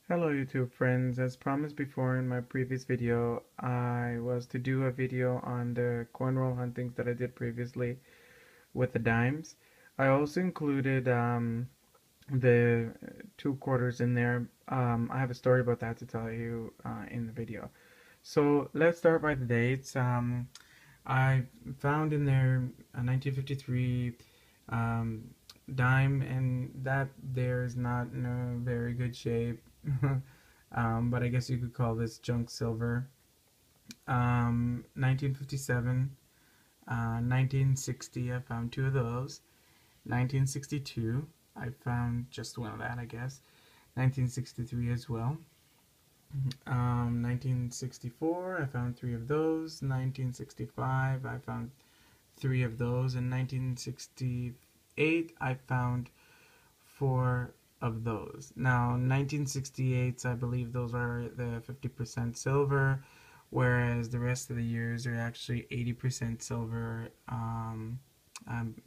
Hello YouTube friends, as promised before in my previous video, I was to do a video on the coin roll huntings that I did previously with the dimes. I also included the two quarters in there. I have a story about that to tell you in the video. So let's start by the dates. I found in there a 1953 um, dime, and that there is not in a very good shape. But I guess you could call this junk silver. 1957, 1960, I found two of those. 1962, I found just one of that, I guess. 1963 as well. 1964, I found three of those. 1965, I found three of those. In 1968, I found four of those. Now, 1968s, I believe those are the 50% silver, whereas the rest of the years are actually 80% silver. I'm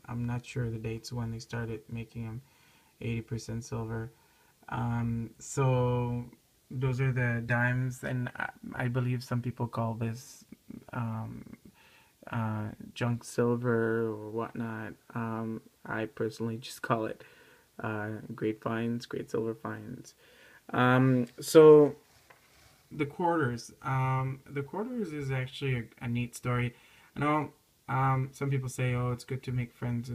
not sure the dates when they started making them 80% silver. So those are the dimes, and I believe some people call this um, junk silver or whatnot. I personally just call it great finds, great silver finds. So the quarters is actually a neat story. I know some people say, "Oh, it's good to make friends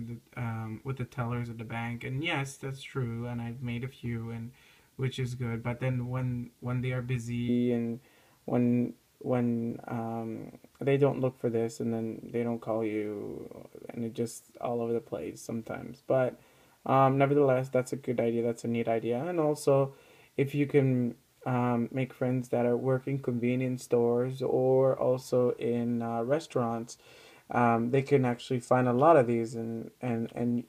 with the tellers at the bank," and yes, that's true. And I've made a few, and which is good. But then when they are busy and when they don't look for this, and then they don't call you, and it just all over the place sometimes. But nevertheless, that's a good idea. That's a neat idea, and also if you can make friends that are work in convenience stores or also in restaurants. They can actually find a lot of these, and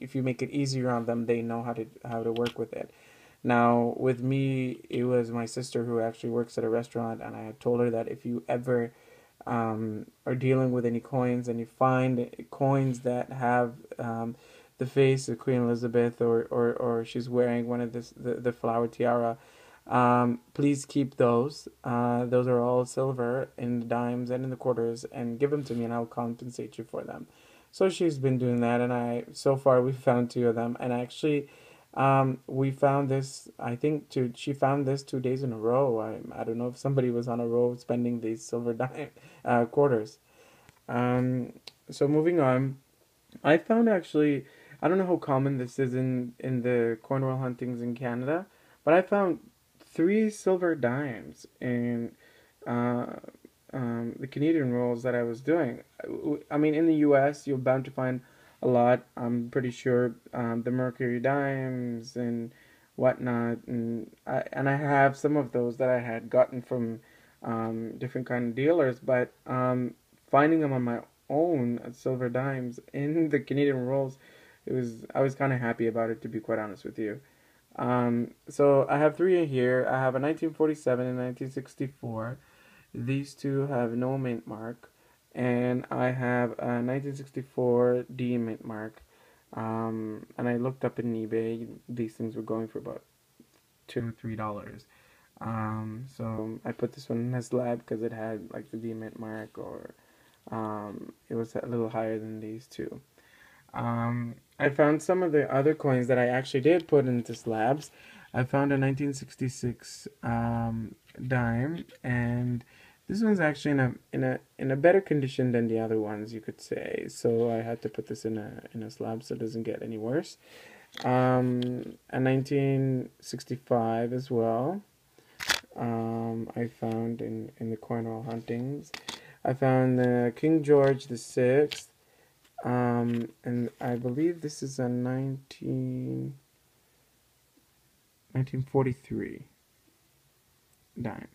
if you make it easier on them, they know how to work with it. Now, with me, it was my sister who actually works at a restaurant, and I had told her that if you ever are dealing with any coins and you find coins that have the face of Queen Elizabeth, or she's wearing one of the flower tiara, please keep those. Those are all silver in the dimes and in the quarters, and give them to me, and I'll compensate you for them. So she's been doing that, and so far we found two of them, and actually, we found this. I think she found this 2 days in a row. I don't know if somebody was on a row spending these silver dime quarters. Um, so moving on, I found actually, I don't know how common this is in the Cornwall huntings in Canada, but I found three silver dimes in uh, the Canadian rolls that I was doing. I mean, in the U.S., you're bound to find a lot. I'm pretty sure the Mercury dimes and whatnot, and I have some of those that I had gotten from different kind of dealers, but finding them on my own silver dimes in the Canadian rolls, I was kind of happy about it, to be quite honest with you. So I have three in here. I have a 1947 and 1964. These two have no mint mark, and I have a 1964 D mint mark. And I looked up in eBay. These things were going for about $2 or $3. So I put this one in a slab because it had like the D mint mark, or it was a little higher than these two. I found some of the other coins that I actually did put into slabs. I found a 1966 dime, and this one's actually in a better condition than the other ones, you could say. So I had to put this in a slab so it doesn't get any worse. A 1965 as well. I found in the Cornwall huntings. I found the King George the Sixth. And I believe this is a 1943 dime.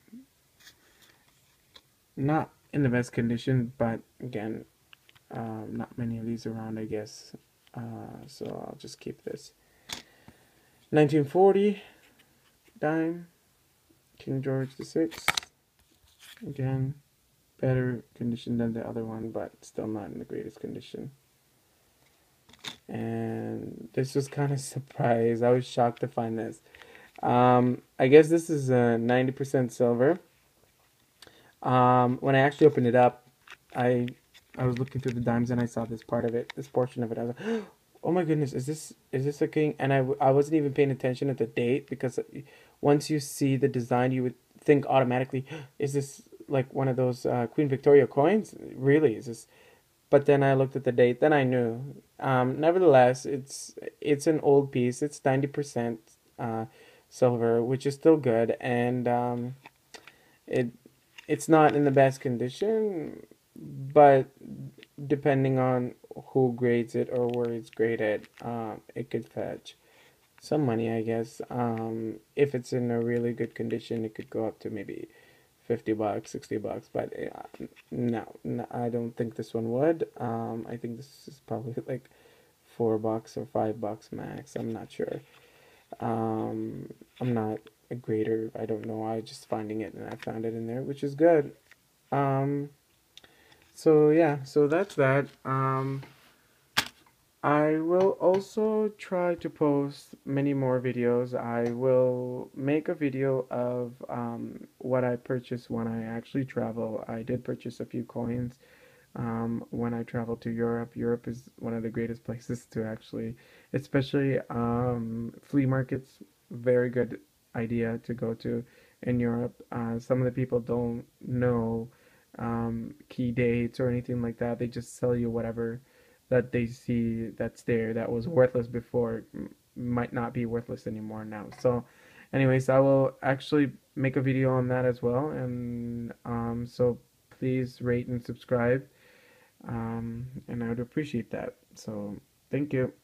Not in the best condition, but again, not many of these around, I guess. So I'll just keep this. 1940 dime, King George the Sixth. Again, better condition than the other one, but still not in the greatest condition. And this was kind of surprised. I was shocked to find this. I guess this is 90% silver. When I actually opened it up, I I was looking through the dimes and I saw this part of it, this portion of it. I was like, oh my goodness, is this a king? And I wasn't even paying attention at the date because once you see the design, you would think automatically, is this like one of those Queen Victoria coins? Really, is this? But then I looked at the date, then I knew. Nevertheless, it's an old piece. It's 90% uh, silver, which is still good, and it it's not in the best condition, but depending on who grades it or where it's graded, it could fetch some money, I guess. If it's in a really good condition, it could go up to maybe $50, $60. But no, no, I don't think this one would. I think this is probably like $4 or $5 max. I'm not sure. I'm not a grader. I don't know. I just finding it and I found it in there, which is good. Um, so yeah, so that's that. I will also try to post many more videos. I will make a video of what I purchased when I actually travel. I did purchase a few coins when I traveled to Europe. Europe is one of the greatest places to actually, especially flea markets, very good idea to go to in Europe. Some of the people don't know key dates or anything like that. They just sell you whatever that they see that's there that was worthless before might not be worthless anymore now. So, anyways, I will actually make a video on that as well, and so please rate and subscribe, and I would appreciate that. So, thank you.